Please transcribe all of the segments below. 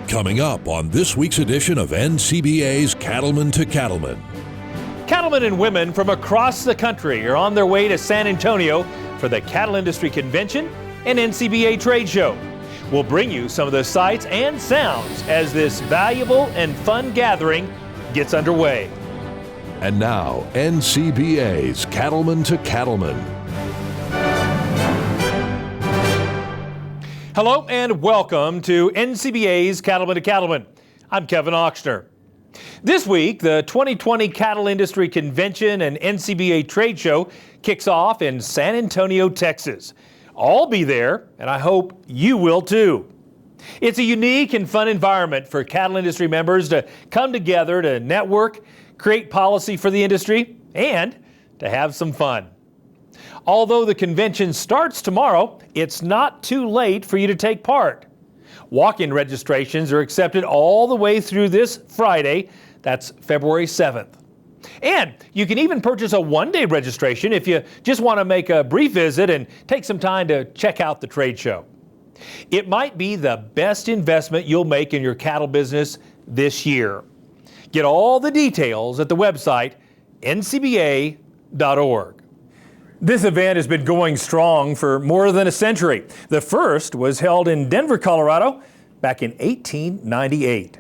Coming up on this week's edition of NCBA's Cattlemen to Cattlemen. Cattlemen and women from across the country are on their way to San Antonio for the Cattle Industry Convention and NCBA Trade Show. We'll bring you some of the sights and sounds as this valuable and fun gathering gets underway. And now, NCBA's Cattlemen to Cattlemen. Hello and welcome to NCBA's Cattlemen to Cattlemen. I'm Kevin Ochsner. This week, the 2020 Cattle Industry Convention and NCBA Trade Show kicks off in San Antonio, Texas. I'll be there, and I hope you will too. It's a unique and fun environment for cattle industry members to come together to network, create policy for the industry, and to have some fun. Although the convention starts tomorrow, it's not too late for you to take part. Walk-in registrations are accepted all the way through this Friday, that's February 7th. And you can even purchase a one-day registration if you just want to make a brief visit and take some time to check out the trade show. It might be the best investment you'll make in your cattle business this year. Get all the details at the website ncba.org. This event has been going strong for more than a century. The first was held in Denver, Colorado, back in 1898.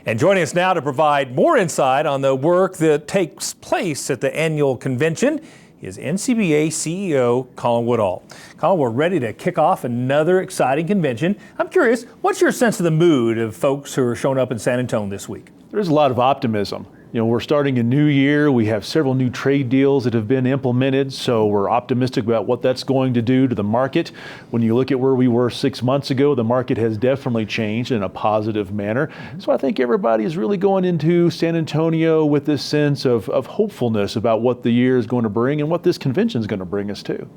And joining us now to provide more insight on the work that takes place at the annual convention is NCBA CEO Colin Woodall. Colin, we're ready to kick off another exciting convention. I'm curious, what's your sense of the mood of folks who are showing up in San Antonio this week? There's a lot of optimism. You know, we're starting a new year. We have several new trade deals that have been implemented, so we're optimistic about what that's going to do to the market. When you look at where we were 6 months ago, the market has definitely changed in a positive manner. So I think everybody is really going into San Antonio with this sense of hopefulness about what the year is going to bring and what this convention is going to bring us to.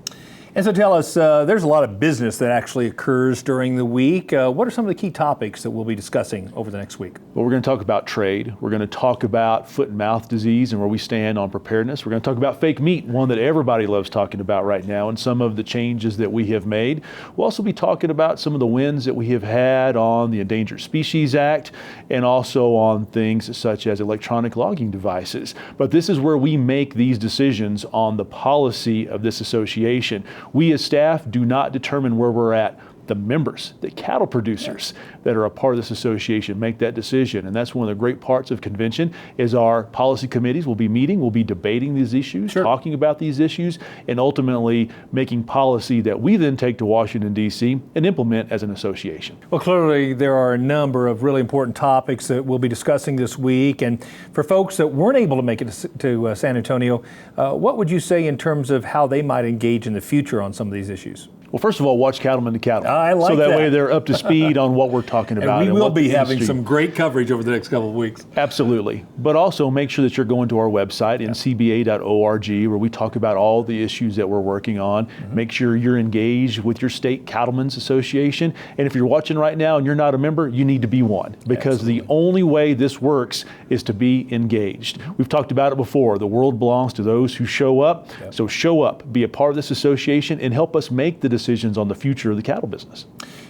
And so tell us, there's a lot of business that actually occurs during the week. What are some of the key topics that we'll be discussing over the next week? Well, we're going to talk about trade. We're going to talk about foot and mouth disease and where we stand on preparedness. We're going to talk about fake meat, one that everybody loves talking about right now, and some of the changes that we have made. We'll also be talking about some of the wins that we have had on the Endangered Species Act and also on things such as electronic logging devices. But this is where we make these decisions on the policy of this association. We as staff do not determine where we're at. The members, the cattle producers that are a part of this association make that decision. And that's one of the great parts of convention is our policy committees will be meeting, we'll be debating these issues, talking about these issues, and ultimately making policy that we then take to Washington, D.C. and implement as an association. Well, clearly there are a number of really important topics that we'll be discussing this week. And for folks that weren't able to make it to San Antonio, what would you say in terms of how they might engage in the future on some of these issues? Well, first of all, watch Cattlemen to Cattlemen. I like so that that way they're up to speed on what we're talking about. And we will be having some great coverage over the next couple of weeks. Absolutely. But also make sure that you're going to our website, ncba.org, where we talk about all the issues that we're working on. Make sure you're engaged with your state Cattlemen's Association. And if you're watching right now and you're not a member, you need to be one. Because the only way this works is to be engaged. We've talked about it before. The world belongs to those who show up. So show up, be a part of this association, and help us make the decisions on the future of the cattle business.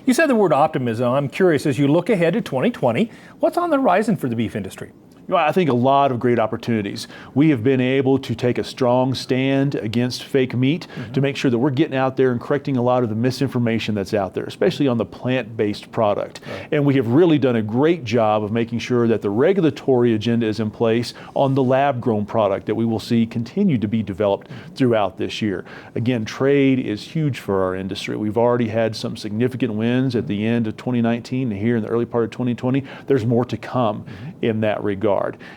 You said the word optimism. I'm curious, as you look ahead to 2020, what's on the horizon for the beef industry? I think a lot of great opportunities. We have been able to take a strong stand against fake meat to make sure that we're getting out there and correcting a lot of the misinformation that's out there, especially on the plant-based product. And we have really done a great job of making sure that the regulatory agenda is in place on the lab-grown product that we will see continue to be developed throughout this year. Again, trade is huge for our industry. We've already had some significant wins at the end of 2019 and here in the early part of 2020. There's more to come in that regard.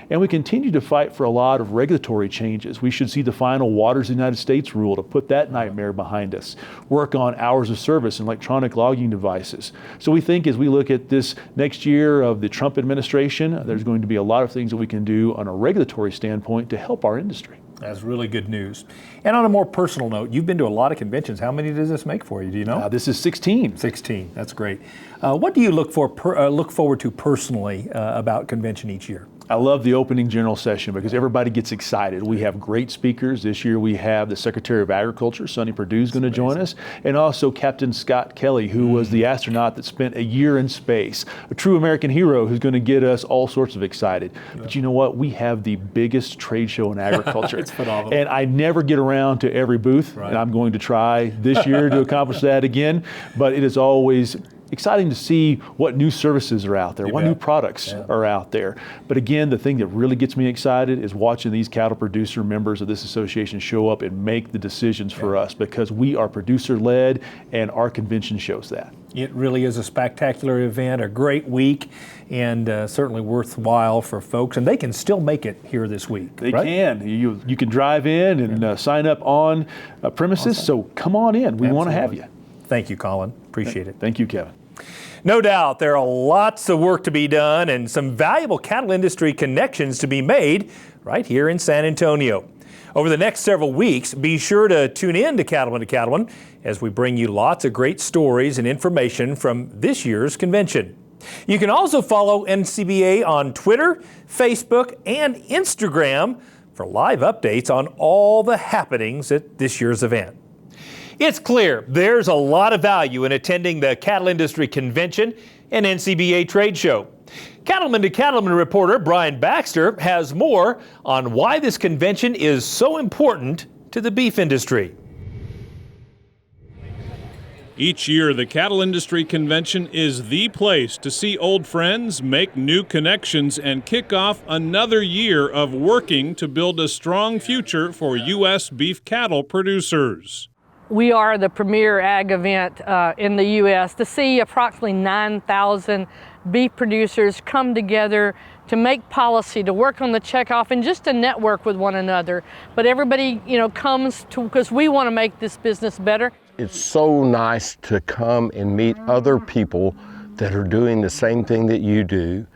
And we continue to fight for a lot of regulatory changes. We should see the final Waters of the United States rule to put that nightmare behind us. Work on hours of service and electronic logging devices. So we think as we look at this next year of the Trump administration, there's going to be a lot of things that we can do on a regulatory standpoint to help our industry. That's really good news. And on a more personal note, you've been to a lot of conventions. How many does this make for you? Do you know? This is 16. 16. That's great. What do you look forward to personally about convention each year? I love the opening general session because everybody gets excited. We have great speakers. This year we have the Secretary of Agriculture, Sonny Perdue, is going to join us, and also Captain Scott Kelly, who was the astronaut that spent a year in space, a true American hero who's going to get us all sorts of excited. Yeah. But you know what? We have the biggest trade show in agriculture. It's phenomenal. And I never get around to every booth, and I'm going to try this year to accomplish that again, but it is always exciting to see what new services are out there, what new products are out there. But again, the thing that really gets me excited is watching these cattle producer members of this association show up and make the decisions for us, because we are producer-led and our convention shows that. It really is a spectacular event, a great week, and certainly worthwhile for folks. And they can still make it here this week. They can. You can drive in and sign up on premises, so come on in. We want to have you. Thank you, Colin. Appreciate it. Thank you, Kevin. No doubt there are lots of work to be done and some valuable cattle industry connections to be made right here in San Antonio. Over the next several weeks, be sure to tune in to Cattlemen as we bring you lots of great stories and information from this year's convention. You can also follow NCBA on Twitter, Facebook, and Instagram for live updates on all the happenings at this year's event. It's clear there's a lot of value in attending the Cattle Industry Convention and NCBA Trade Show. Cattlemen to Cattlemen reporter Brian Baxter has more on why this convention is so important to the beef industry. Each year, the Cattle Industry Convention is the place to see old friends, make new connections, and kick off another year of working to build a strong future for U.S. beef cattle producers. We are the premier ag event in the U.S. to see approximately 9,000 beef producers come together to make policy, to work on the checkoff, and just to network with one another. But everybody, comes to because we want to make this business better. It's so nice to come and meet other people that are doing the same thing that you do,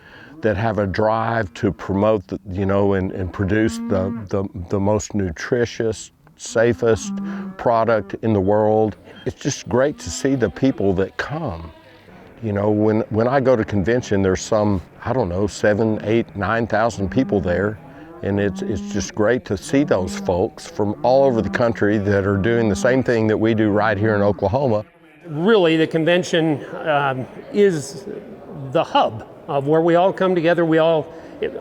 that have a drive to promote, and produce the most nutritious, safest product in the world. It's just great to see the people that come. When I go to convention, there's some, 7, 8, 9,000 people there. And it's just great to see those folks from all over the country that are doing the same thing that we do right here in Oklahoma. Really, the convention is the hub of where we all come together.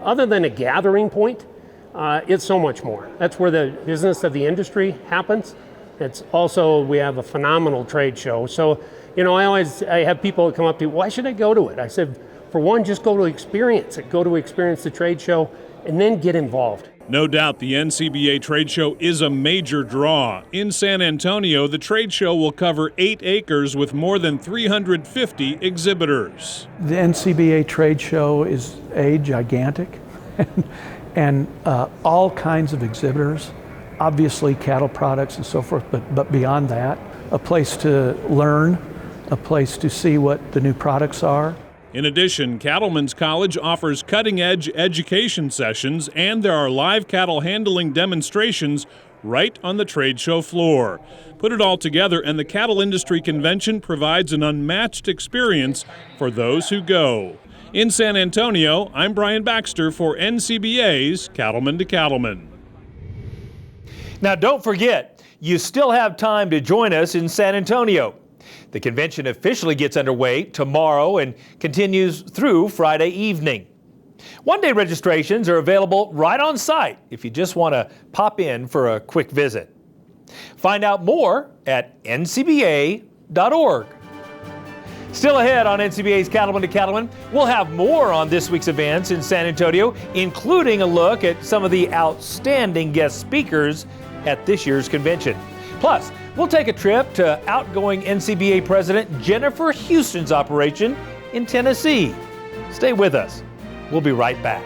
Other than a gathering point, it's so much more. That's where the business of the industry happens. It's also, we have a phenomenal trade show. So, I have people come up to me, why should I go to it? I said, for one, just go to experience it. Go to experience the trade show and then get involved. No doubt the NCBA trade show is a major draw. In San Antonio, the trade show will cover 8 acres with more than 350 exhibitors. The NCBA trade show is gigantic. And all kinds of exhibitors, obviously cattle products and so forth, but beyond that, a place to learn, a place to see what the new products are. In addition, Cattlemen's College offers cutting-edge education sessions, and there are live cattle handling demonstrations right on the trade show floor. Put it all together, and the Cattle Industry Convention provides an unmatched experience for those who go. In San Antonio, I'm Brian Baxter for NCBA's Cattlemen to Cattlemen. Now don't forget, you still have time to join us in San Antonio. The convention officially gets underway tomorrow and continues through Friday evening. One-day registrations are available right on site if you just want to pop in for a quick visit. Find out more at ncba.org. Still ahead on NCBA's Cattlemen to Cattlemen, we'll have more on this week's events in San Antonio, including a look at some of the outstanding guest speakers at this year's convention. Plus, we'll take a trip to outgoing NCBA President Jennifer Houston's operation in Tennessee. Stay with us. We'll be right back.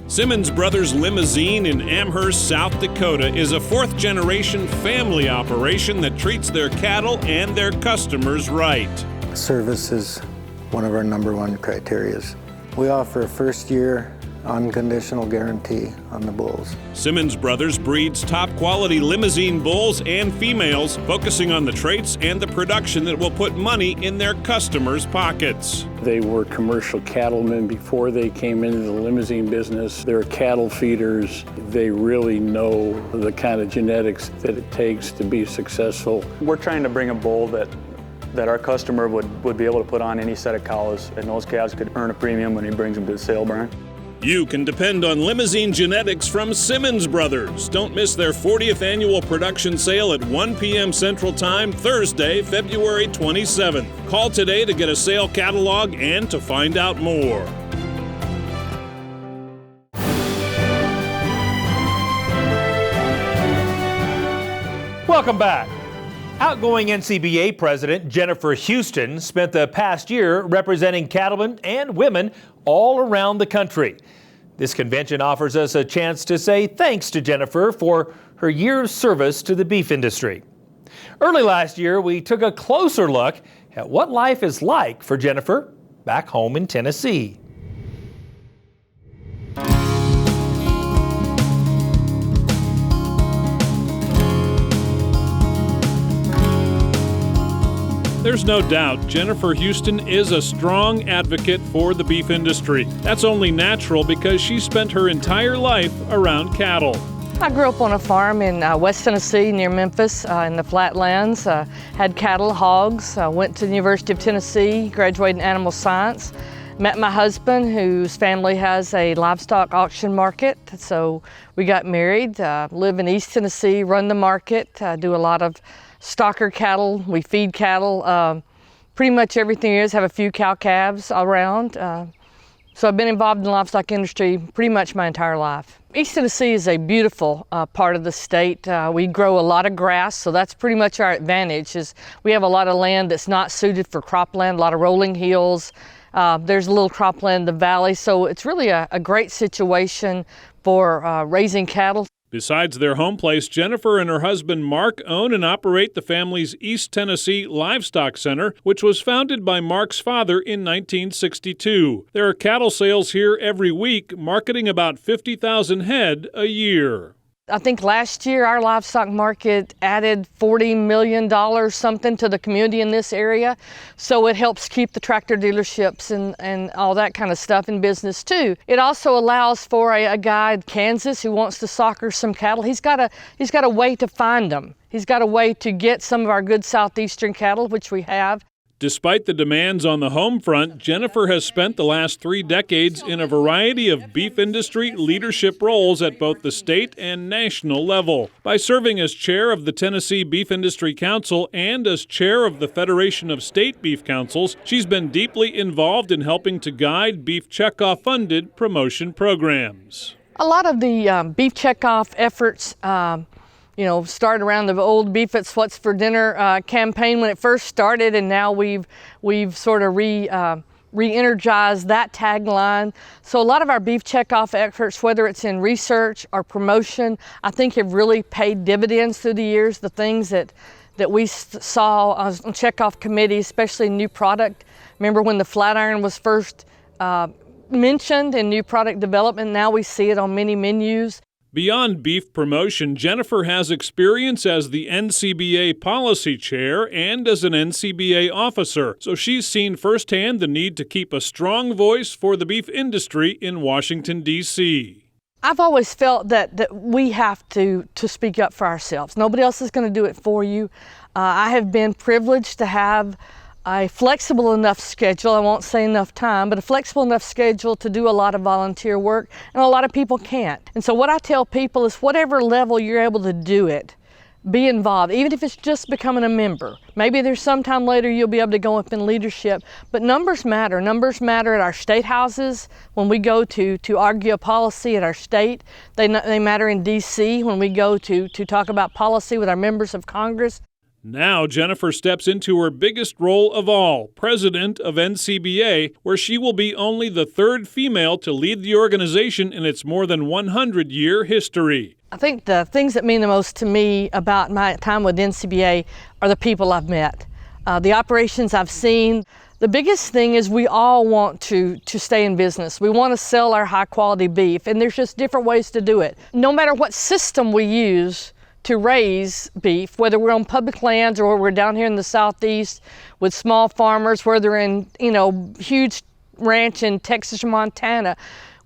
Simmons Brothers Limousine in Amherst, South Dakota is a fourth-generation family operation that treats their cattle and their customers right. Service is one of our #1 criteria. We offer a first-year unconditional guarantee on the bulls. Simmons Brothers breeds top-quality limousine bulls and females, focusing on the traits and the production that will put money in their customers' pockets. They were commercial cattlemen before they came into the limousine business. They're cattle feeders. They really know the kind of genetics that it takes to be successful. We're trying to bring a bull that our customer would be able to put on any set of cows, and those calves could earn a premium when he brings them to the sale barn. You can depend on limousine genetics from Simmons Brothers. Don't miss their 40th annual production sale at 1 p.m. Central Time, Thursday, February 27th. Call today to get a sale catalog and to find out more. Welcome back. Outgoing NCBA President Jennifer Houston spent the past year representing cattlemen and women all around the country. This convention offers us a chance to say thanks to Jennifer for her year's service to the beef industry. Early last year, we took a closer look at what life is like for Jennifer back home in Tennessee. There's no doubt Jennifer Houston is a strong advocate for the beef industry. That's only natural because she spent her entire life around cattle. I grew up on a farm in West Tennessee near Memphis in the flatlands. Had cattle, hogs, went to the University of Tennessee, graduated in animal science. Met my husband, whose family has a livestock auction market. So we got married, live in East Tennessee, run the market, do a lot of stocker cattle. We feed cattle. Pretty much everything is, have a few cow-calves around. So I've been involved in the livestock industry pretty much my entire life. East Tennessee is a beautiful part of the state. We grow a lot of grass, so that's pretty much our advantage. Is we have a lot of land that's not suited for cropland, a lot of rolling hills. There's a little cropland in the valley, so it's really a great situation for raising cattle. Besides their home place, Jennifer and her husband Mark own and operate the family's East Tennessee Livestock Center, which was founded by Mark's father in 1962. There are cattle sales here every week, marketing about 50,000 head a year. I think last year our livestock market added $40 million something to the community in this area. So it helps keep the tractor dealerships and all that kind of stuff in business too. It also allows for a guy in Kansas who wants to socker some cattle. He's got a way to find them. He's got a way to get some of our good southeastern cattle, which we have. Despite the demands on the home front, Jennifer has spent the last 3 decades in a variety of beef industry leadership roles at both the state and national level. By serving as chair of the Tennessee Beef Industry Council and as chair of the Federation of State Beef Councils, she's been deeply involved in helping to guide beef checkoff-funded promotion programs. A lot of the beef checkoff efforts started around the old Beef It's What's for Dinner campaign when it first started, and now we've sort of re-energized that tagline. So a lot of our beef checkoff efforts, whether it's in research or promotion, I think have really paid dividends through the years. The things that we saw on checkoff committee, especially new product. Remember when the flat iron was first mentioned in new product development? Now we see it on many menus. Beyond beef promotion, Jennifer has experience as the NCBA policy chair and as an NCBA officer, so she's seen firsthand the need to keep a strong voice for the beef industry in Washington, D.C. I've always felt that we have to speak up for ourselves. Nobody else is going to do it for you. I have been privileged to have a flexible enough schedule, I won't say enough time, but a flexible enough schedule to do a lot of volunteer work, and a lot of people can't. And so what I tell people is whatever level you're able to do it, be involved, even if it's just becoming a member. Maybe there's some time later you'll be able to go up in leadership, but numbers matter. Numbers matter at our state houses when we go to argue a policy at our state. They matter in D.C. when we go to talk about policy with our members of Congress. Now Jennifer steps into her biggest role of all, president of NCBA, where she will be only the 3rd female to lead the organization in its more than 100-year history. I think the things that mean the most to me about my time with NCBA are the people I've met. the operations I've seen. The biggest thing is we all want to stay in business. We want to sell our high quality beef, and there's just different ways to do it. No matter what system we use to raise beef, whether we're on public lands or we're down here in the southeast with small farmers, where they're in, huge ranch in Texas or Montana,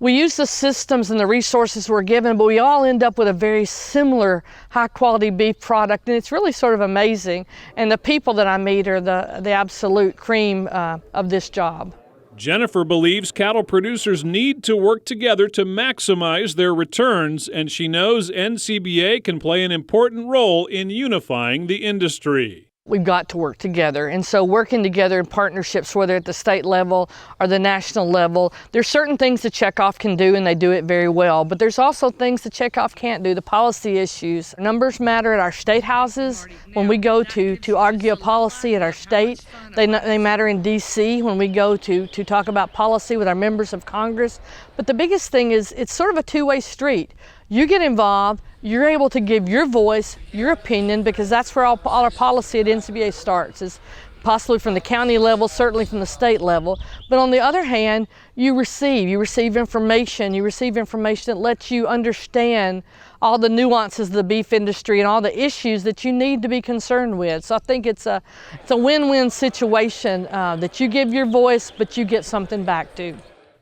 we use the systems and the resources we're given, but we all end up with a very similar high quality beef product, and it's really sort of amazing. And the people that I meet are the absolute cream of this job. Jennifer believes cattle producers need to work together to maximize their returns, and she knows NCBA can play an important role in unifying the industry. We've got to work together, and so working together in partnerships, whether at the state level or the national level, there's certain things that Checkoff can do, and they do it very well, but there's also things that Checkoff can't do, the policy issues. Numbers matter at our state houses. When we go to argue a policy at our state, they matter in DC when we go to talk about policy with our members of Congress. But the biggest thing is it's sort of a two-way street. You get involved, you're able to give your voice, your opinion, because that's where all our policy at NCBA starts, is possibly from the county level, certainly from the state level. But on the other hand, you receive information that lets you understand all the nuances of the beef industry and all the issues that you need to be concerned with. So I think it's a win-win situation that you give your voice, but you get something back too.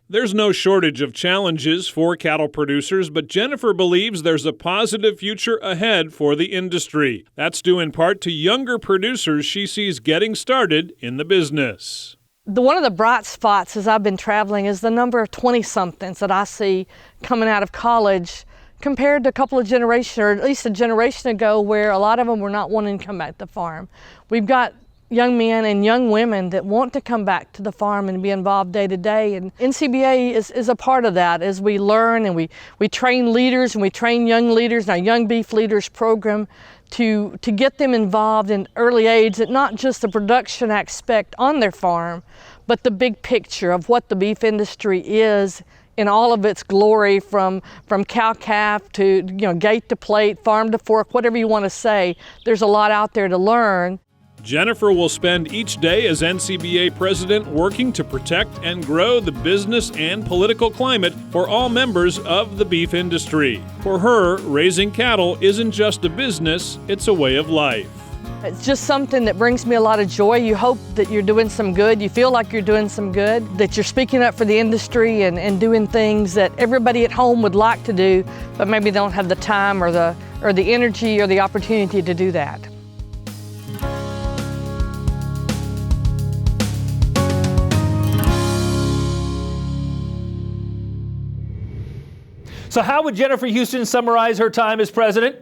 There's no shortage of challenges for cattle producers, but Jennifer believes there's a positive future ahead for the industry. That's due in part to younger producers she sees getting started in the business. One of the bright spots as I've been traveling is the number of 20-somethings that I see coming out of college compared to a couple of generations, or at least a generation ago, where a lot of them were not wanting to come back to the farm. We've got young men and young women that want to come back to the farm and be involved day to day. And NCBA is a part of that as we learn and we train leaders and we train young leaders in our Young Beef Leaders program to get them involved in early age, at not just the production aspect on their farm, but the big picture of what the beef industry is in all of its glory, from cow-calf to gate to plate, farm to fork, whatever you want to say. There's a lot out there to learn. Jennifer will spend each day as NCBA president working to protect and grow the business and political climate for all members of the beef industry. For her, raising cattle isn't just a business, it's a way of life. It's just something that brings me a lot of joy. You hope that you're doing some good. You feel like you're doing some good, that you're speaking up for the industry and doing things that everybody at home would like to do, but maybe don't have the time or the energy or the opportunity to do that. So how would Jennifer Houston summarize her time as president?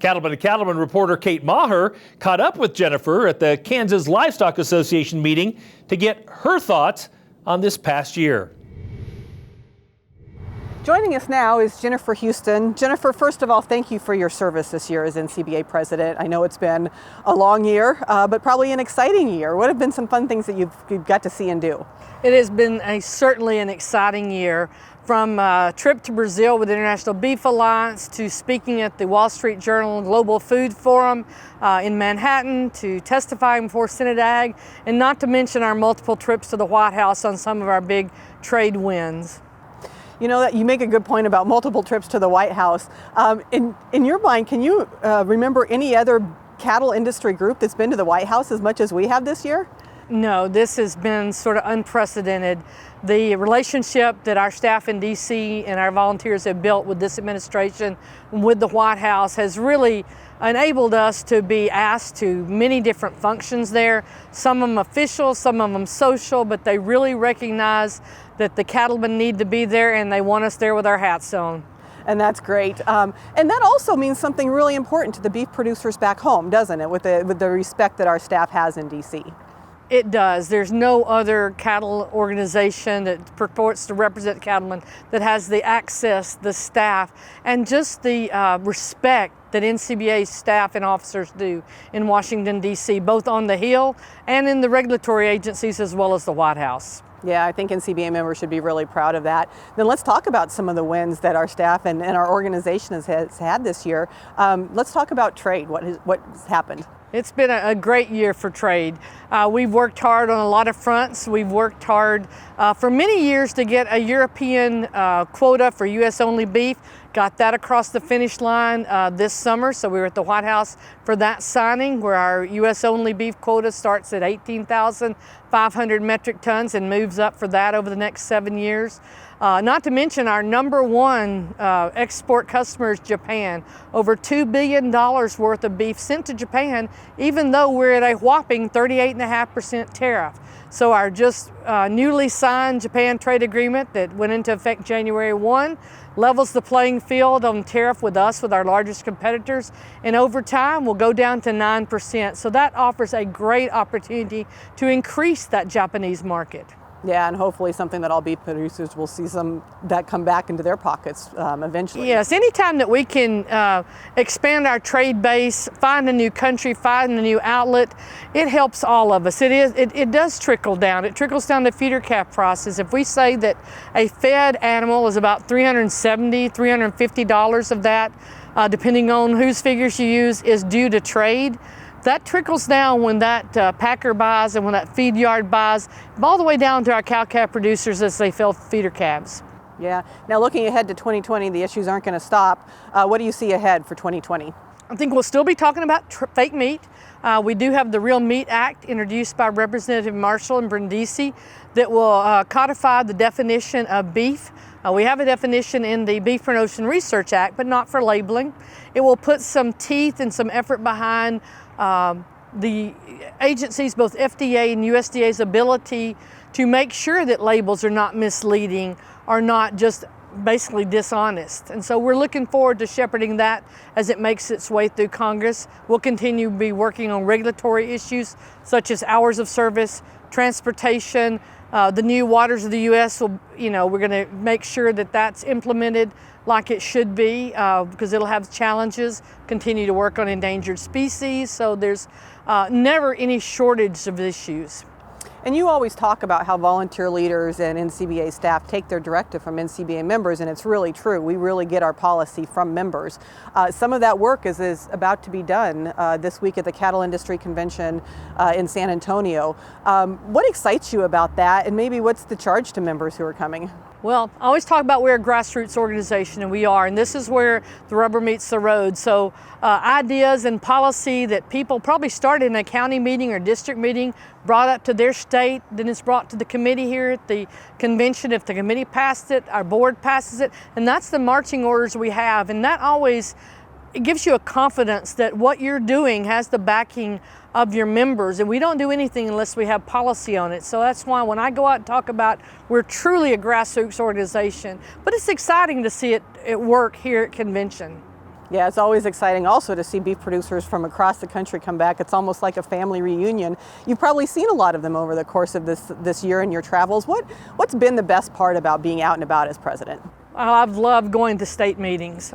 Cattlemen to Cattlemen reporter Kate Maher caught up with Jennifer at the Kansas Livestock Association meeting to get her thoughts on this past year. Joining us now is Jennifer Houston. Jennifer, first of all, thank you for your service this year as NCBA president. I know it's been a long year, but probably an exciting year. What have been some fun things that you've got to see and do? It has been certainly an exciting year. From a trip to Brazil with the International Beef Alliance, to speaking at the Wall Street Journal Global Food Forum in Manhattan, to testifying before Senate Ag, and not to mention our multiple trips to the White House on some of our big trade wins. You know, that you make a good point about multiple trips to the White House. In your mind, can you remember any other cattle industry group that's been to the White House as much as we have this year? No, this has been sort of unprecedented. The relationship that our staff in DC and our volunteers have built with this administration, with the White House, has really enabled us to be asked to many different functions there. Some of them official, some of them social, but they really recognize that the cattlemen need to be there and they want us there with our hats on. And that's great. And that also means something really important to the beef producers back home, doesn't it, with the respect that our staff has in DC? It does. There's no other cattle organization that purports to represent cattlemen that has the access, the staff, and just the respect that NCBA staff and officers do in Washington, D.C., both on the Hill and in the regulatory agencies as well as the White House. Yeah, I think NCBA members should be really proud of that. Then let's talk about some of the wins that our staff and our organization has had this year. Let's talk about trade, what has happened. It's been a great year for trade. We've worked hard on a lot of fronts. We've worked hard for many years to get a European quota for U.S. only beef. Got that across the finish line this summer, so we were at the White House for that signing, where our U.S. only beef quota starts at 18,500 metric tons and moves up for that over the next 7 years. Not to mention our number one export customer is Japan. Over $2 billion worth of beef sent to Japan, even though we're at a whopping 38.5% tariff. So our just newly signed Japan trade agreement that went into effect January 1 levels the playing field on tariff with us, with our largest competitors, and over time will go down to 9%. So that offers a great opportunity to increase that Japanese market. Yeah, and hopefully something that all beef producers will see some that come back into their pockets eventually. Yes, anytime that we can expand our trade base, find a new country, find a new outlet, it helps all of us. It does trickle down. It trickles down the feeder calf prices. If we say that a fed animal is about $370, $350 of that, depending on whose figures you use, is due to trade, that trickles down when that packer buys and when that feed yard buys, all the way down to our cow-calf producers as they fill feeder calves. Yeah. Now looking ahead to 2020, the issues aren't going to stop. What do you see ahead for 2020? I think we'll still be talking about fake meat. We do have the Real Meat Act introduced by Representative Marshall and Brindisi that will codify the definition of beef. We have a definition in the Beef Promotion Research Act, but not for labeling. It will put some teeth and some effort behind the agencies, both FDA and USDA's ability to make sure that labels are not misleading, are not just basically dishonest. And so we're looking forward to shepherding that as it makes its way through Congress. We'll continue to be working on regulatory issues such as hours of service, transportation, the new waters of the U.S. will, we're going to make sure that that's implemented like it should be because it'll have challenges. Continue to work on endangered species, so there's never any shortage of issues. And you always talk about how volunteer leaders and NCBA staff take their directive from NCBA members, and it's really true. We really get our policy from members. Some of that work is about to be done this week at the Cattle Industry Convention in San Antonio. What excites you about that, and maybe what's the charge to members who are coming? Well, I always talk about we're a grassroots organization, and we are, and this is where the rubber meets the road. So ideas and policy that people probably started in a county meeting or district meeting, brought up to their state, then it's brought to the committee here at the convention. If the committee passed it, our board passes it, and that's the marching orders we have. And that always, it gives you a confidence that what you're doing has the backing of your members, and we don't do anything unless we have policy on it. So that's why when I go out and talk about we're truly a grassroots organization, but it's exciting to see it work here at convention. Yeah, it's always exciting also to see beef producers from across the country come back. It's almost like a family reunion. You've probably seen a lot of them over the course of this year in your travels. What's been the best part about being out and about as president? I've loved going to state meetings.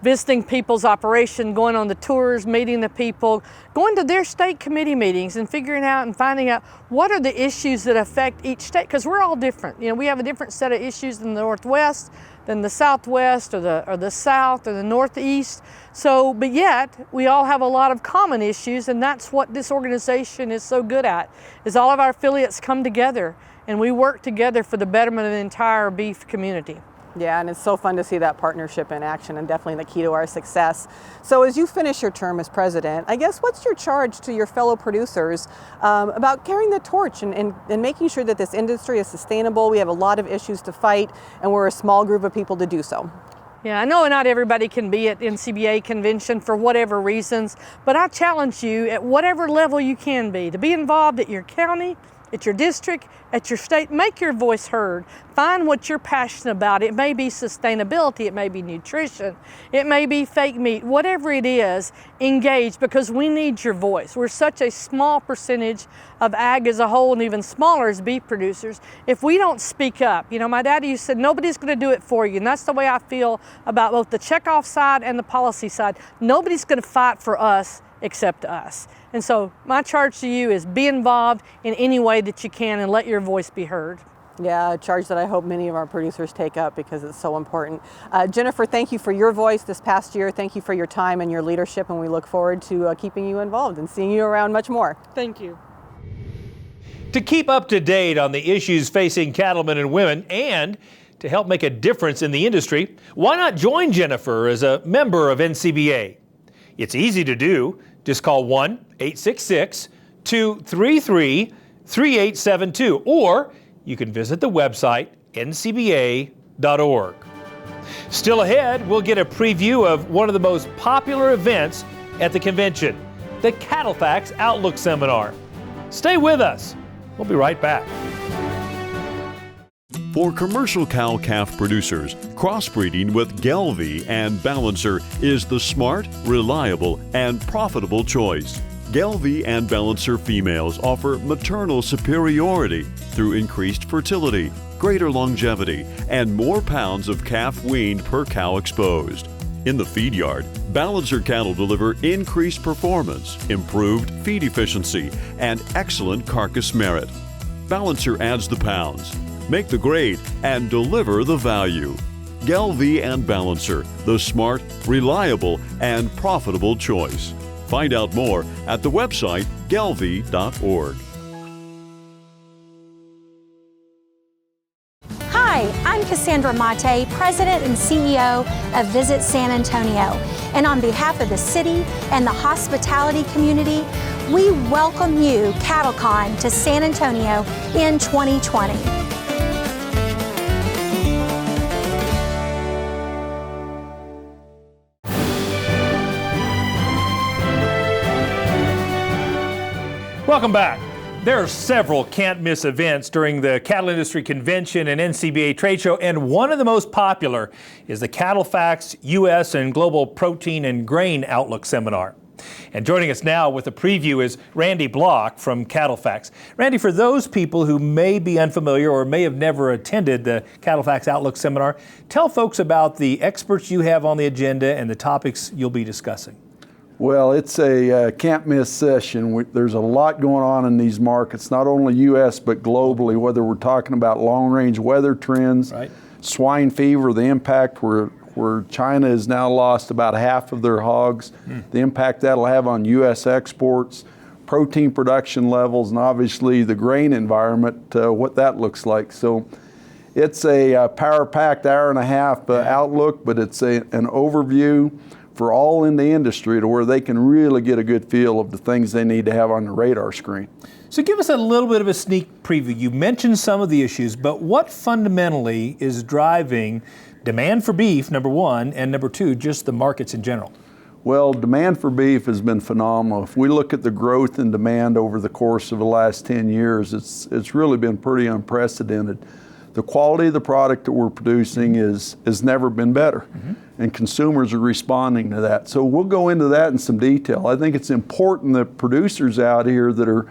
Visiting people's operation, going on the tours, meeting the people, going to their state committee meetings and figuring out and finding out what are the issues that affect each state, because we're all different. We have a different set of issues in the Northwest than the Southwest or the South or the Northeast. So, but yet we all have a lot of common issues, and that's what this organization is so good at, is all of our affiliates come together and we work together for the betterment of the entire beef community. Yeah, and it's so fun to see that partnership in action, and definitely the key to our success. So as you finish your term as president, I guess what's your charge to your fellow producers about carrying the torch and making sure that this industry is sustainable? We have a lot of issues to fight, and we're a small group of people to do so. Yeah, I know not everybody can be at NCBA convention for whatever reasons, but I challenge you at whatever level you can be to be involved at your county, at your district, at your state. Make your voice heard. Find what you're passionate about. It may be sustainability, it may be nutrition, it may be fake meat, whatever it is, engage, because we need your voice. We're such a small percentage of ag as a whole, and even smaller as beef producers. If we don't speak up, my daddy said, nobody's gonna do it for you, and that's the way I feel about both the checkoff side and the policy side. Nobody's gonna fight for us except us. And so my charge to you is be involved in any way that you can and let your voice be heard. Yeah, a charge that I hope many of our producers take up because it's so important. Jennifer, thank you for your voice this past year. Thank you for your time and your leadership, and we look forward to keeping you involved and seeing you around much more. Thank you. To keep up to date on the issues facing cattlemen and women and to help make a difference in the industry, why not join Jennifer as a member of NCBA? It's easy to do. Just call 1-866-233-3872, or you can visit the website ncba.org. Still ahead, we'll get a preview of one of the most popular events at the convention, the Cattle Facts Outlook Seminar. Stay with us. We'll be right back. For commercial cow-calf producers, crossbreeding with Gelbvieh and Balancer is the smart, reliable, and profitable choice. Gelbvieh and Balancer females offer maternal superiority through increased fertility, greater longevity, and more pounds of calf weaned per cow exposed. In the feed yard, Balancer cattle deliver increased performance, improved feed efficiency, and excellent carcass merit. Balancer adds the pounds, make the grade, and deliver the value. Gelbvieh and Balancer, the smart, reliable, and profitable choice. Find out more at the website gelbvieh.org. Hi, I'm Cassandra Mate, President and CEO of Visit San Antonio. And on behalf of the city and the hospitality community, we welcome you, CattleCon, to San Antonio in 2020. Welcome back. There are several can't-miss events during the Cattle Industry Convention and NCBA Trade Show, and one of the most popular is the Cattle Facts U.S. and Global Protein and Grain Outlook Seminar. And joining us now with a preview is Randy Block from Cattle Facts. Randy, for those people who may be unfamiliar or may have never attended the Cattle Facts Outlook Seminar, tell folks about the experts you have on the agenda and the topics you'll be discussing. Well, it's a can't-miss session. There's a lot going on in these markets, not only U.S. but globally, whether we're talking about long-range weather trends, right, swine fever, the impact where China has now lost about half of their hogs, the impact that'll have on U.S. exports, protein production levels, and obviously the grain environment, what that looks like. So it's a power-packed hour and a half outlook, but it's an overview for all in the industry to where they can really get a good feel of the things they need to have on the radar screen. So give us a little bit of a sneak preview. You mentioned some of the issues, but what fundamentally is driving demand for beef, number one, and number two, just the markets in general? Well, demand for beef has been phenomenal. If we look at the growth in demand over the course of the last 10 years, it's really been pretty unprecedented. The quality of the product that we're producing has never been better, and consumers are responding to that. So we'll go into that in some detail. I think it's important that producers out here that are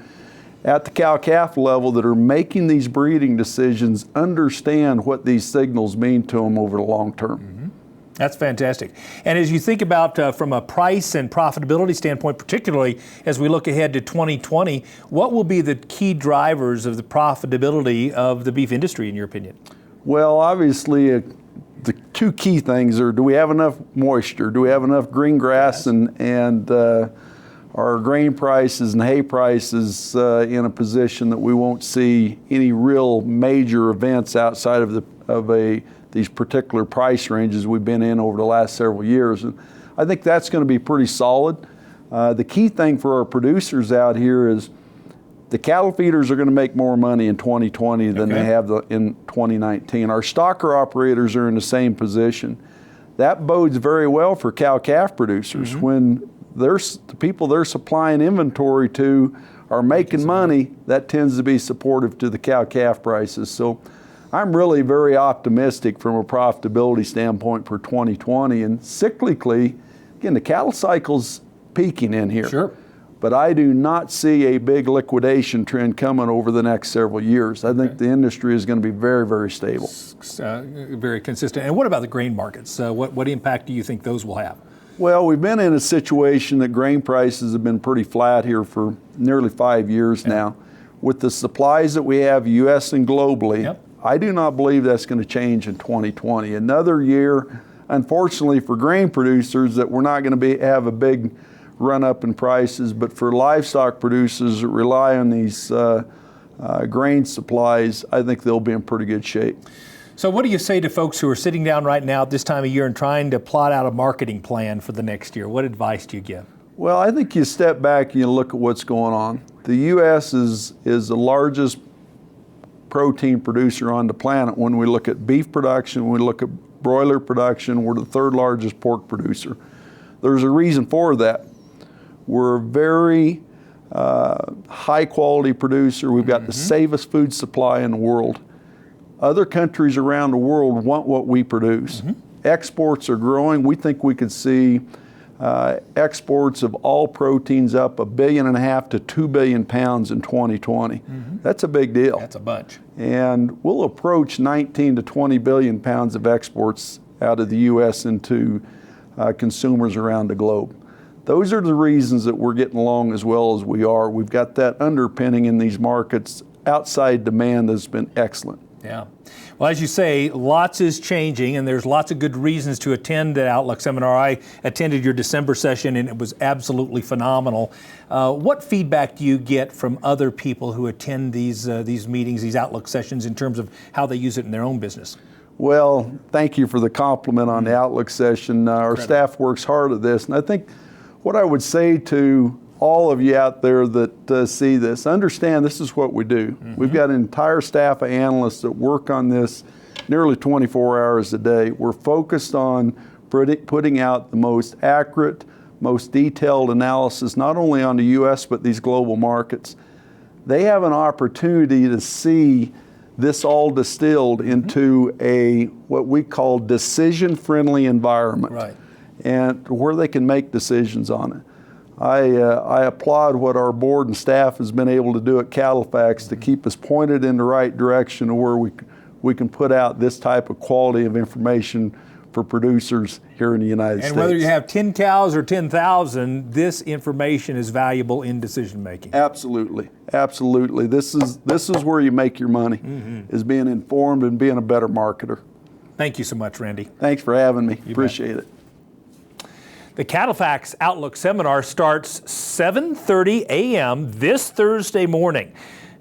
at the cow-calf level that are making these breeding decisions understand what these signals mean to them over the long term. That's fantastic. And as you think about from a price and profitability standpoint, particularly as we look ahead to 2020, what will be the key drivers of the profitability of the beef industry, in your opinion? Well, obviously, the two key things are, do we have enough moisture? Do we have enough green grass? And our grain prices and hay prices in a position that we won't see any real major events outside of these particular price ranges we've been in over the last several years. And I think that's going to be pretty solid. The key thing for our producers out here is the cattle feeders are going to make more money in 2020 than they have in 2019. Our stocker operators are in the same position. That bodes very well for cow-calf producers. When the people they're supplying inventory to are making money, that tends to be supportive to the cow-calf prices. So I'm really very optimistic from a profitability standpoint for 2020. And cyclically, again, the cattle cycle's peaking in here. Sure. But I do not see a big liquidation trend coming over the next several years. I think the industry is going to be very, very stable. Very consistent. And what about the grain markets? What impact do you think those will have? Well, we've been in a situation that grain prices have been pretty flat here for nearly 5 years now. With the supplies that we have, U.S. and globally, I do not believe that's going to change in 2020. Another year, unfortunately for grain producers, that we're not going to have a big run up in prices, but for livestock producers that rely on these grain supplies, I think they'll be in pretty good shape. So what do you say to folks who are sitting down right now at this time of year and trying to plot out a marketing plan for the next year? What advice do you give? Well, I think you step back and you look at what's going on. The U.S. is the largest protein producer on the planet. When we look at beef production, when we look at broiler production, we're the third largest pork producer. There's a reason for that. We're a very high quality producer. We've got the safest food supply in the world. Other countries around the world want what we produce. Exports are growing. We think we could see exports of all proteins up 1.5 billion to 2 billion pounds in 2020. That's a big deal. That's a bunch. And we'll approach 19 to 20 billion pounds of exports out of the U.S. into consumers around the globe. Those are the reasons that we're getting along as well as we are. We've got that underpinning in these markets. Outside demand has been excellent. Yeah. Well, as you say, lots is changing, and there's lots of good reasons to attend the Outlook Seminar. I attended your December session, and it was absolutely phenomenal. What feedback do you get from other people who attend these meetings, these Outlook sessions, in terms of how they use it in their own business? Well, thank you for the compliment on the Outlook session. Our staff works hard at this, and I think what I would say to all of you out there that see this, understand this is what we do. We've got an entire staff of analysts that work on this nearly 24 hours a day. We're focused on putting out the most accurate, most detailed analysis, not only on the U.S., but these global markets. They have an opportunity to see this all distilled into a what we call decision-friendly environment, and where they can make decisions on it. I applaud what our board and staff has been able to do at Cattlefax to keep us pointed in the right direction to where we can put out this type of quality of information for producers here in the United States. And whether you have 10 cows or 10,000, this information is valuable in decision making. Absolutely, absolutely. This is where you make your money, is being informed and being a better marketer. Thank you so much, Randy. Thanks for having me. Appreciate it. The Cattlefax Outlook Seminar starts 7:30 a.m. this Thursday morning.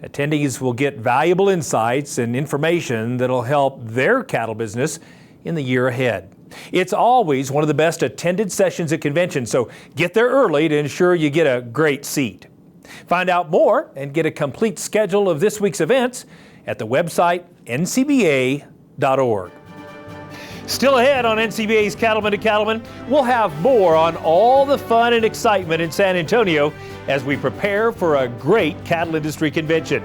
Attendees will get valuable insights and information that'll help their cattle business in the year ahead. It's always one of the best attended sessions at conventions, so get there early to ensure you get a great seat. Find out more and get a complete schedule of this week's events at the website ncba.org. Still ahead on NCBA's Cattlemen to Cattlemen, we'll have more on all the fun and excitement in San Antonio as we prepare for a great cattle industry convention.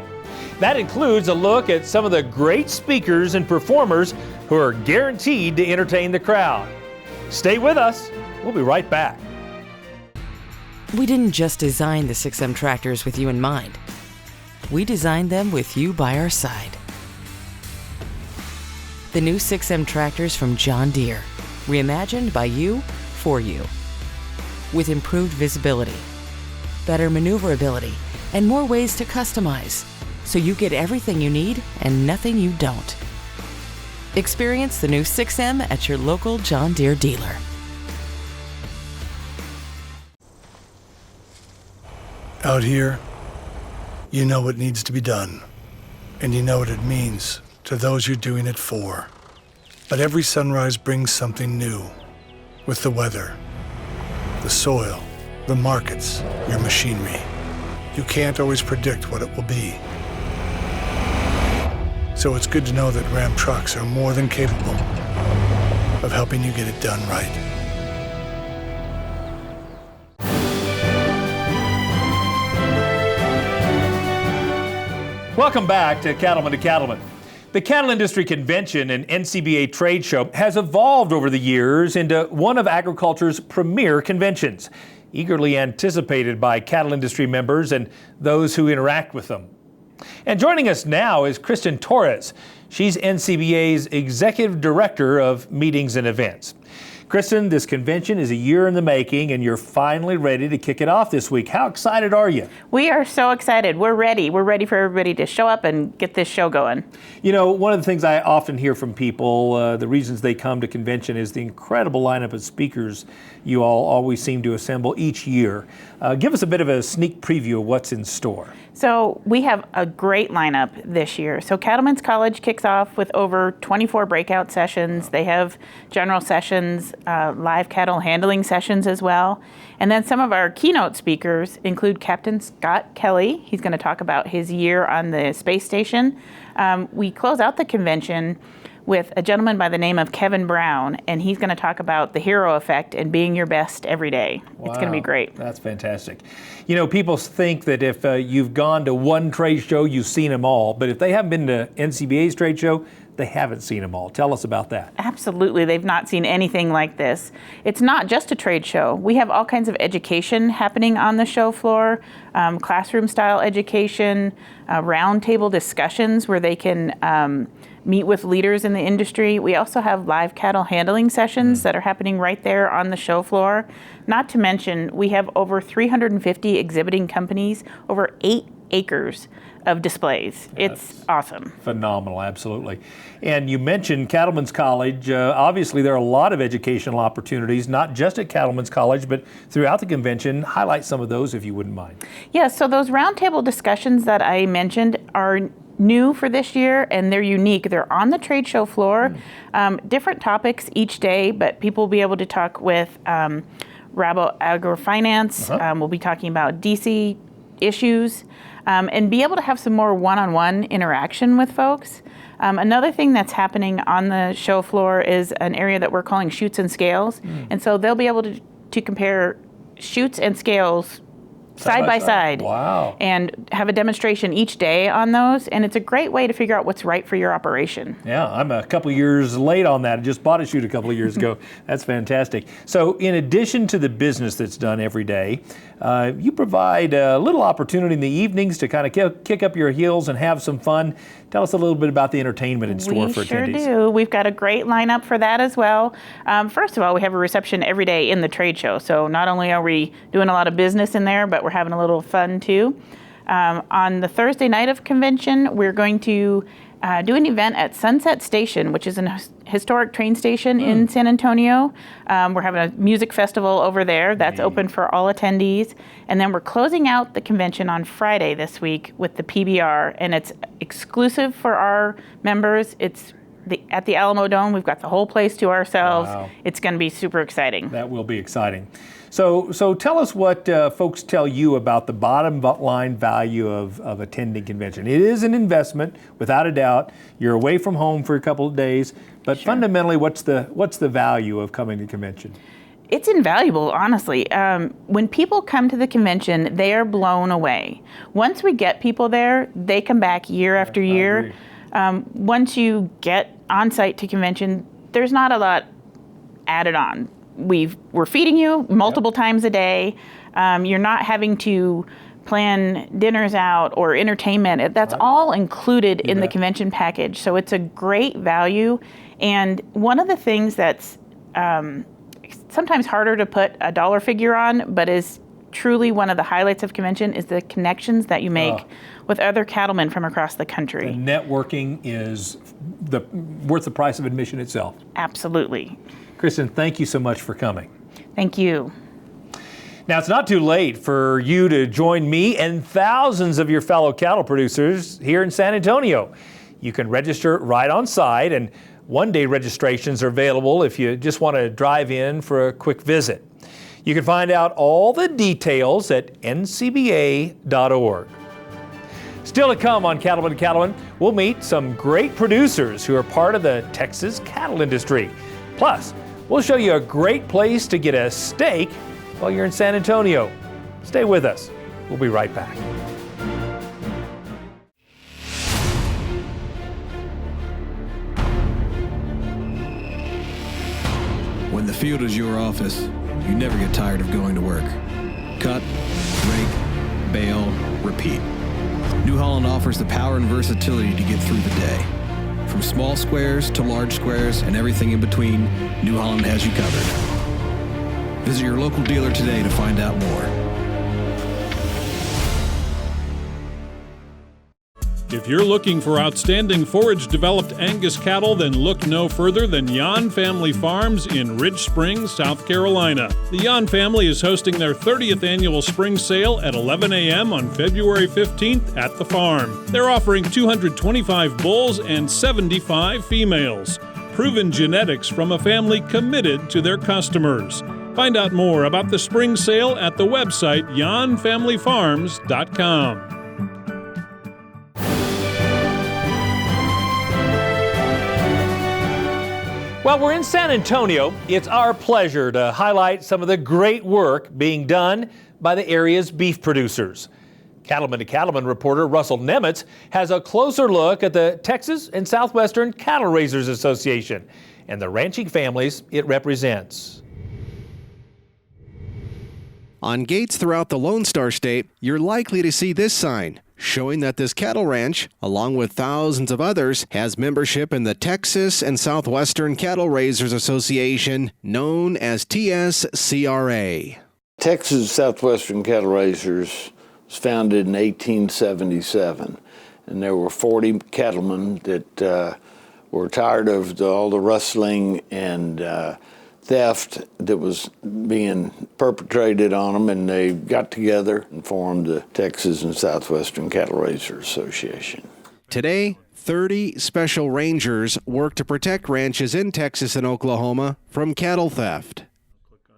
That includes a look at some of the great speakers and performers who are guaranteed to entertain the crowd. Stay with us. We'll be right back. We didn't just design the 6M tractors with you in mind. We designed them with you by our side. The new 6M tractors from John Deere, reimagined by you, for you. With improved visibility, better maneuverability, and more ways to customize, so you get everything you need and nothing you don't. Experience the new 6M at your local John Deere dealer. Out here, you know what needs to be done, and you know what it means to those you're doing it for. But every sunrise brings something new. With the weather, the soil, the markets, your machinery. You can't always predict what it will be. So it's good to know that Ram trucks are more than capable of helping you get it done right. Welcome back to Cattlemen to Cattlemen. The Cattle Industry Convention and NCBA trade show has evolved over the years into one of agriculture's premier conventions, eagerly anticipated by cattle industry members and those who interact with them. And joining us now is Kristen Torres. She's NCBA's Executive Director of Meetings and Events. Kristen, this convention is a year in the making, and you're finally ready to kick it off this week. How excited are you? We are so excited. We're ready. We're ready for everybody to show up and get this show going. You know, one of the things I often hear from people, the reasons they come to convention is the incredible lineup of speakers you all always seem to assemble each year. Give us a bit of a sneak preview of what's in store. So we have a great lineup this year. So Cattlemen's College kicks off with over 24 breakout sessions. They have general sessions, live cattle handling sessions as well. And then some of our keynote speakers include Captain Scott Kelly. He's going to talk about his year on the space station. We close out the convention with a gentleman by the name of Kevin Brown, and he's going to talk about the hero effect and being your best every day. Wow, it's going to be great. That's fantastic. You know, people think that if you've gone to one trade show, you've seen them all, but if they haven't been to NCBA's trade show, they haven't seen them all. Tell us about that. Absolutely. They've not seen anything like this. It's not just a trade show. We have all kinds of education happening on the show floor, classroom-style education, roundtable discussions where they can meet with leaders in the industry. We also have live cattle handling sessions that are happening right there on the show floor. Not to mention, we have over 350 exhibiting companies, over 8 acres of displays. It's awesome. Phenomenal, absolutely. And you mentioned Cattlemen's College. Obviously, there are a lot of educational opportunities, not just at Cattlemen's College, but throughout the convention. Highlight some of those if you wouldn't mind. Yeah, so those roundtable discussions that I mentioned are new for this year, and they're unique. They're on the trade show floor, different topics each day, but people will be able to talk with Rabo Agrofinance. We'll be talking about DC issues, and be able to have some more one-on-one interaction with folks. Another thing that's happening on the show floor is an area that we're calling Chutes and Scales, and so they'll be able to compare chutes and scales side by side. Wow. And have a demonstration each day on those, and it's a great way to figure out what's right for your operation. Yeah, I'm a couple years late on that. I just bought a chute a couple of years ago. That's fantastic. So in addition to the business that's done every day, you provide a little opportunity in the evenings to kind of kick up your heels and have some fun. Tell us a little bit about the entertainment in store for attendees. We sure do. We've got a great lineup for that as well. First of all, we have a reception every day in the trade show. So not only are we doing a lot of business in there, but we're having a little fun too. On the Thursday night of convention, we're going to do an event at Sunset Station, which is a historic train station in San Antonio. We're having a music festival over there that's open for all attendees. And then we're closing out the convention on Friday this week with the PBR, and it's exclusive for our members. It's at the Alamo Dome. We've got the whole place to ourselves. Wow. It's going to be super exciting. That will be exciting. So tell us what folks tell you about the bottom line value of attending convention. It is an investment, without a doubt. You're away from home for a couple of days, but fundamentally, what's the value of coming to convention? It's invaluable, honestly. When people come to the convention, they are blown away. Once we get people there, they come back year after year. Once you get on site to convention, there's not a lot added on. We're feeding you multiple times a day. You're not having to plan dinners out or entertainment. That's all included in the convention package. So it's a great value. And one of the things that's sometimes harder to put a dollar figure on, but is truly one of the highlights of convention, is the connections that you make with other cattlemen from across the country. And networking is worth the price of admission itself. Absolutely. Kristen, thank you so much for coming. Thank you. Now, it's not too late for you to join me and thousands of your fellow cattle producers here in San Antonio. You can register right on site, and one-day registrations are available if you just want to drive in for a quick visit. You can find out all the details at ncba.org. Still to come on Cattlemen to Cattlemen, we'll meet some great producers who are part of the Texas cattle industry. Plus, we'll show you a great place to get a steak while you're in San Antonio. Stay with us. We'll be right back. When the field is your office, you never get tired of going to work. Cut, rake, bale, repeat. New Holland offers the power and versatility to get through the day. From small squares to large squares and everything in between, New Holland has you covered. Visit your local dealer today to find out more. If you're looking for outstanding forage-developed Angus cattle, then look no further than Yon Family Farms in Ridge Springs, South Carolina. The Yon family is hosting their 30th annual spring sale at 11 a.m. on February 15th at the farm. They're offering 225 bulls and 75 females. Proven genetics from a family committed to their customers. Find out more about the spring sale at the website yonfamilyfarms.com. While we're in San Antonio, it's our pleasure to highlight some of the great work being done by the area's beef producers. Cattlemen to Cattlemen reporter Russell Nemitz has a closer look at the Texas and Southwestern Cattle Raisers Association and the ranching families it represents. On gates throughout the Lone Star State, you're likely to see this sign, showing that this cattle ranch, along with thousands of others, has membership in the Texas and Southwestern Cattle Raisers Association, known as TSCRA. Texas Southwestern Cattle Raisers was founded in 1877, and there were 40 cattlemen that were tired of all the rustling and theft that was being perpetrated on them, and they got together and formed the Texas and Southwestern Cattle Raisers Association. Today, 30 special rangers work to protect ranches in Texas and Oklahoma from cattle theft.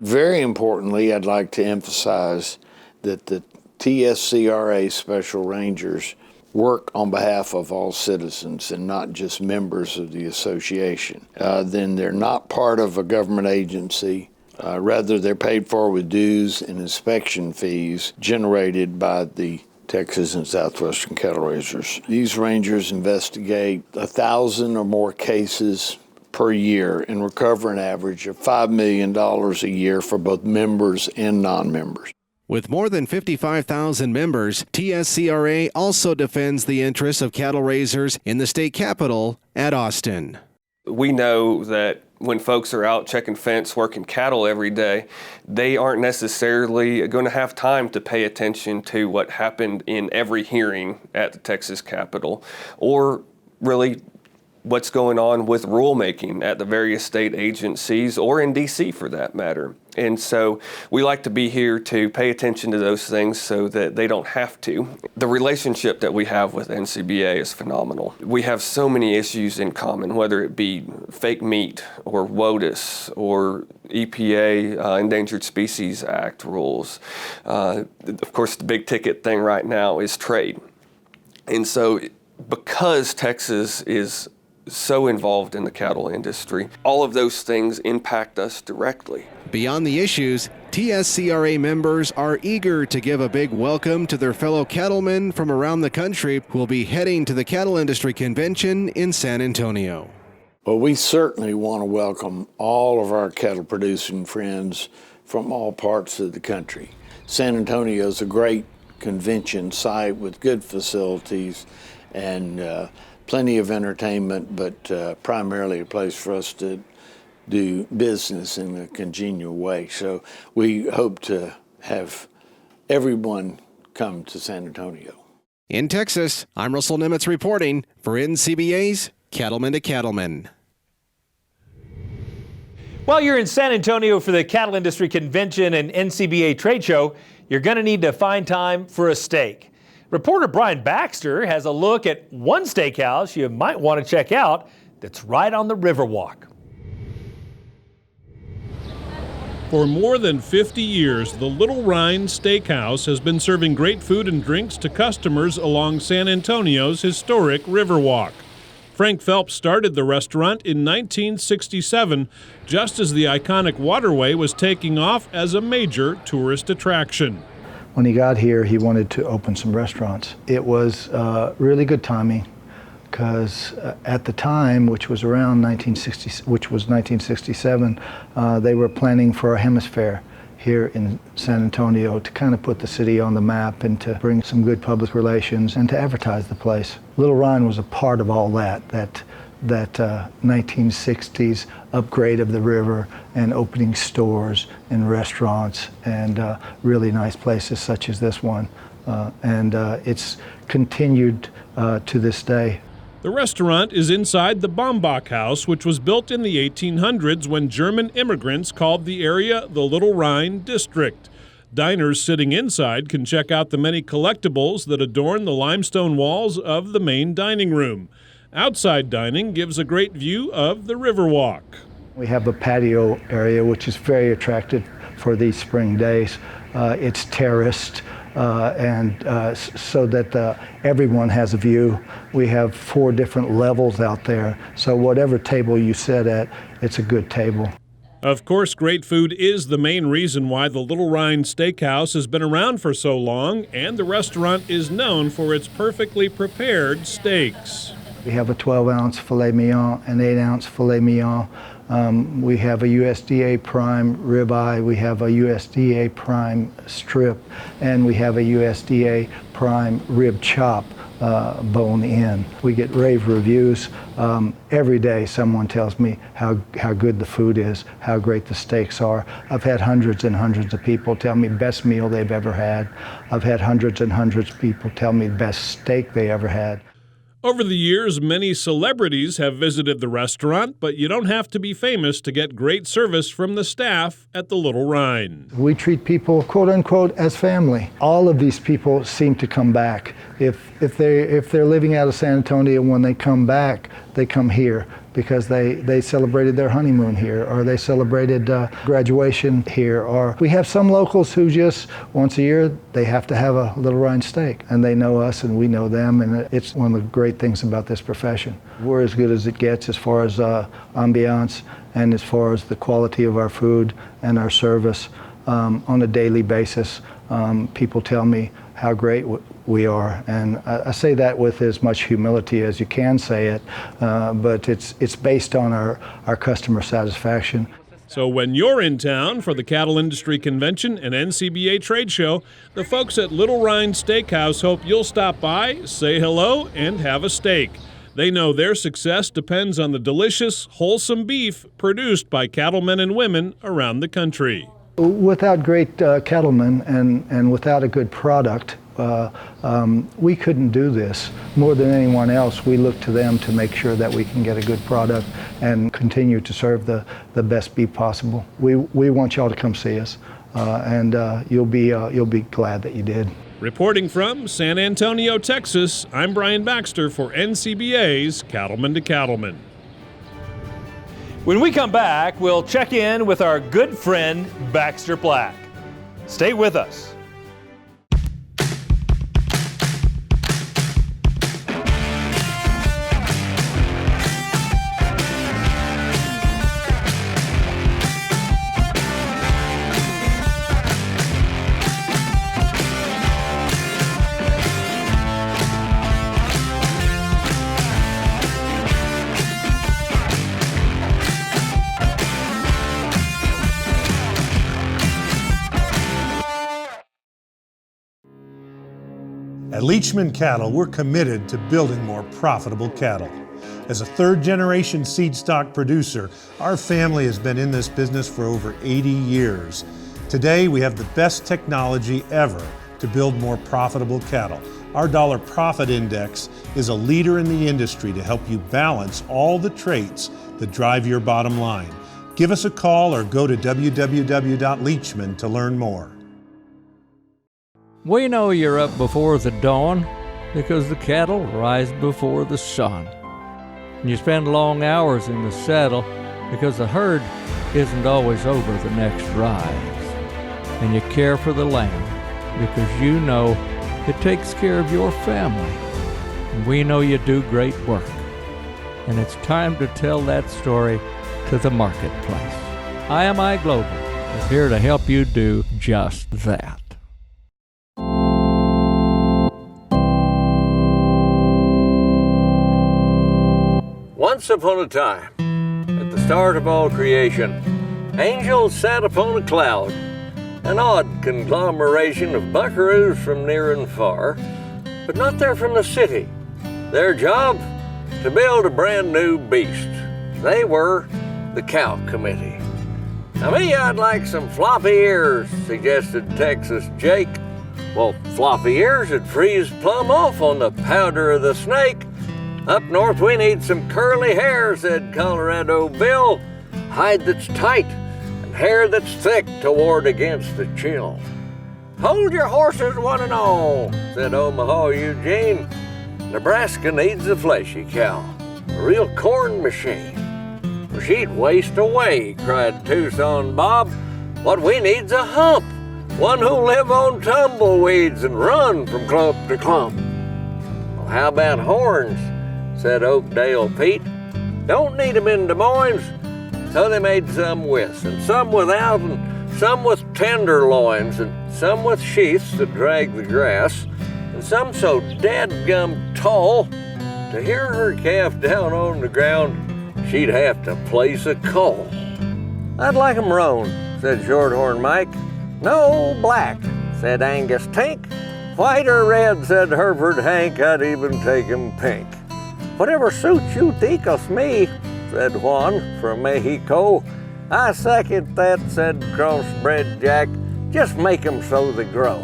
Very importantly, I'd like to emphasize that the TSCRA Special Rangers work on behalf of all citizens and not just members of the association. Then they're not part of a government agency. Rather, they're paid for with dues and inspection fees generated by the Texas and Southwestern Cattle Raisers. These rangers investigate 1,000 or more cases per year and recover an average of $5 million a year for both members and non-members. With more than 55,000 members, TSCRA also defends the interests of cattle raisers in the state capital at Austin. We know that when folks are out checking fence, working cattle every day, they aren't necessarily going to have time to pay attention to what happened in every hearing at the Texas Capitol, or really what's going on with rulemaking at the various state agencies, or in D.C. for that matter. And so we like to be here to pay attention to those things so that they don't have to. The relationship that we have with NCBA is phenomenal. We have so many issues in common, whether it be fake meat or WOTUS or EPA Endangered Species Act rules. Of course, the big ticket thing right now is trade. And so because Texas is so involved in the cattle industry, all of those things impact us directly. Beyond the issues, TSCRA members are eager to give a big welcome to their fellow cattlemen from around the country who will be heading to the Cattle Industry Convention in San Antonio. Well, we certainly want to welcome all of our cattle producing friends from all parts of the country. San Antonio is a great convention site with good facilities and plenty of entertainment, but primarily a place for us to do business in a congenial way. So we hope to have everyone come to San Antonio. In Texas, I'm Russell Nemitz reporting for NCBA's Cattlemen to Cattlemen. While you're in San Antonio for the Cattle Industry Convention and NCBA trade show, you're going to need to find time for a steak. Reporter Brian Baxter has a look at one steakhouse you might want to check out that's right on the Riverwalk. For more than 50 years, the Little Rhine Steakhouse has been serving great food and drinks to customers along San Antonio's historic Riverwalk. Frank Phelps started the restaurant in 1967, just as the iconic waterway was taking off as a major tourist attraction. When he got here, he wanted to open some restaurants. It was really good timing because at the time, which was around 1967, they were planning for a hemisphere here in San Antonio to kind of put the city on the map and to bring some good public relations and to advertise the place. Little Rhine was a part of all that that 1960s upgrade of the river and opening stores and restaurants and really nice places such as this one. And it's continued to this day. The restaurant is inside the Baumbach House, which was built in the 1800s when German immigrants called the area the Little Rhine District. Diners sitting inside can check out the many collectibles that adorn the limestone walls of the main dining room. Outside dining gives a great view of the Riverwalk. We have a patio area which is very attractive for these spring days. It's terraced so that everyone has a view. We have 4 different levels out there, so whatever table you sit at, it's a good table. Of course, great food is the main reason why the Little Rhine Steakhouse has been around for so long, and the restaurant is known for its perfectly prepared steaks. We have a 12-ounce filet mignon, an 8-ounce filet mignon. We have a USDA prime ribeye, we have a USDA prime strip, and we have a USDA prime rib chop bone in. We get rave reviews. Every day someone tells me how good the food is, how great the steaks are. I've had hundreds and hundreds of people tell me best meal they've ever had. I've had hundreds and hundreds of people tell me best steak they ever had. Over the years, many celebrities have visited the restaurant, but you don't have to be famous to get great service from the staff at the Little Rhine. We treat people, quote unquote, as family. All of these people seem to come back. If they're living out of San Antonio, when they come back, they come here because they celebrated their honeymoon here, or they celebrated graduation here, or we have some locals who just once a year they have to have a Little Rhine steak, and they know us and we know them, and it's one of the great things about this profession. We're as good as it gets as far as ambiance and as far as the quality of our food and our service on a daily basis. People tell me how great we are, and I say that with as much humility as you can say it, but it's based on our customer satisfaction. So when you're in town for the Cattle Industry Convention and NCBA Trade Show, the folks at Little Rhine Steakhouse hope you'll stop by, say hello, and have a steak. They know their success depends on the delicious, wholesome beef produced by cattlemen and women around the country. Without great cattlemen and without a good product, we couldn't do this. More than anyone else, we look to them to make sure that we can get a good product and continue to serve the best beef possible. We want y'all to come see us, and you'll be glad that you did. Reporting from San Antonio, Texas, I'm Brian Baxter for NCBA's Cattlemen to Cattlemen. When we come back, we'll check in with our good friend Baxter Black. Stay with us. At Leachman Cattle, we're committed to building more profitable cattle. As a third-generation seed stock producer, our family has been in this business for over 80 years. Today, we have the best technology ever to build more profitable cattle. Our dollar profit index is a leader in the industry to help you balance all the traits that drive your bottom line. Give us a call or go to www.leachman to learn more. We know you're up before the dawn because the cattle rise before the sun. And you spend long hours in the saddle because the herd isn't always over the next rise. And you care for the land because you know it takes care of your family. And we know you do great work. And it's time to tell that story to the marketplace. IMI Global is here to help you do just that. Once upon a time, at the start of all creation, angels sat upon a cloud, an odd conglomeration of buckaroos from near and far, but not there from the city. Their job? to build a brand new beast. They were the Cow Committee. Now me, I'd like some floppy ears, suggested Texas Jake. Well, floppy ears would freeze plumb off on the powder of the snake. Up north we need some curly hair, said Colorado Bill. Hide that's tight and hair that's thick to ward against the chill. Hold your horses, one and all, said Omaha Eugene. Nebraska needs a fleshy cow, a real corn machine. For she'd waste away, cried Tucson Bob. What we need's a hump, one who'll live on tumbleweeds and run from clump to clump. Well, how about horns, said Oakdale Pete. Don't need 'em in Des Moines. So they made some with, and some without, and some with tenderloins, and some with sheaths that drag the grass, and some so dadgum tall, to hear her calf down on the ground, she'd have to place a call. I'd like 'em roan, said Shorthorn Mike. No, black, said Angus Tink. White or red, said Hereford Hank, I'd even take 'em pink. Whatever suits you, ticos me, said Juan from Mexico. I second that, said Crossbred Jack. Just make 'em so they grow.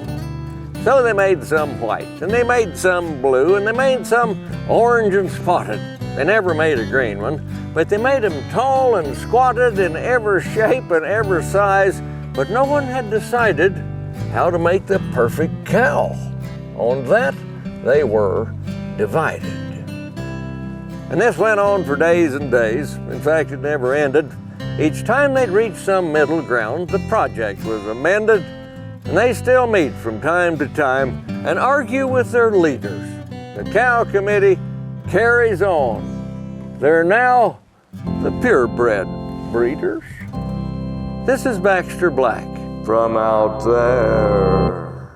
So they made some white, and they made some blue, and they made some orange and spotted. They never made a green one, but they made 'em tall and squatted in every shape and every size, but no one had decided how to make the perfect cow. On that, they were divided. And this went on for days and days. In fact, it never ended. Each time they'd reach some middle ground, the project was amended, and they still meet from time to time and argue with their leaders. The Cow Committee carries on. They're now the purebred breeders. This is Baxter Black from out there.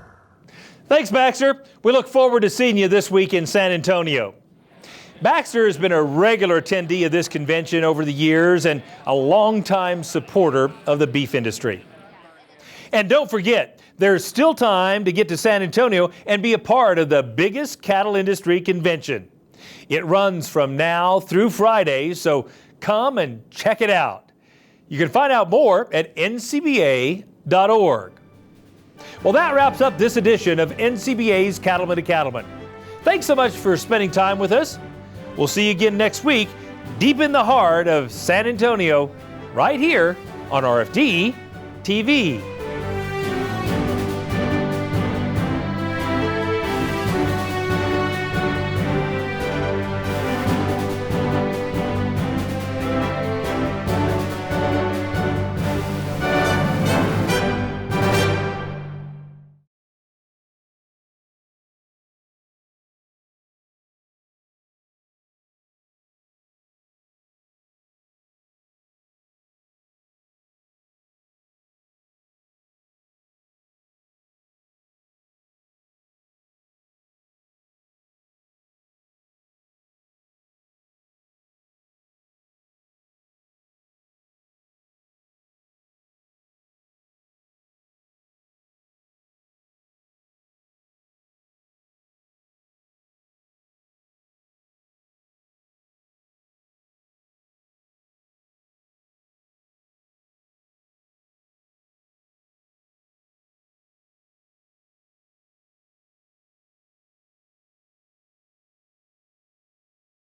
Thanks, Baxter. We look forward to seeing you this week in San Antonio. Baxter has been a regular attendee of this convention over the years and a longtime supporter of the beef industry. And don't forget, there's still time to get to San Antonio and be a part of the biggest cattle industry convention. It runs from now through Friday, so come and check it out. You can find out more at ncba.org. Well, that wraps up this edition of NCBA's Cattlemen to Cattlemen. Thanks so much for spending time with us. We'll see you again next week, deep in the heart of San Antonio, right here on RFD TV.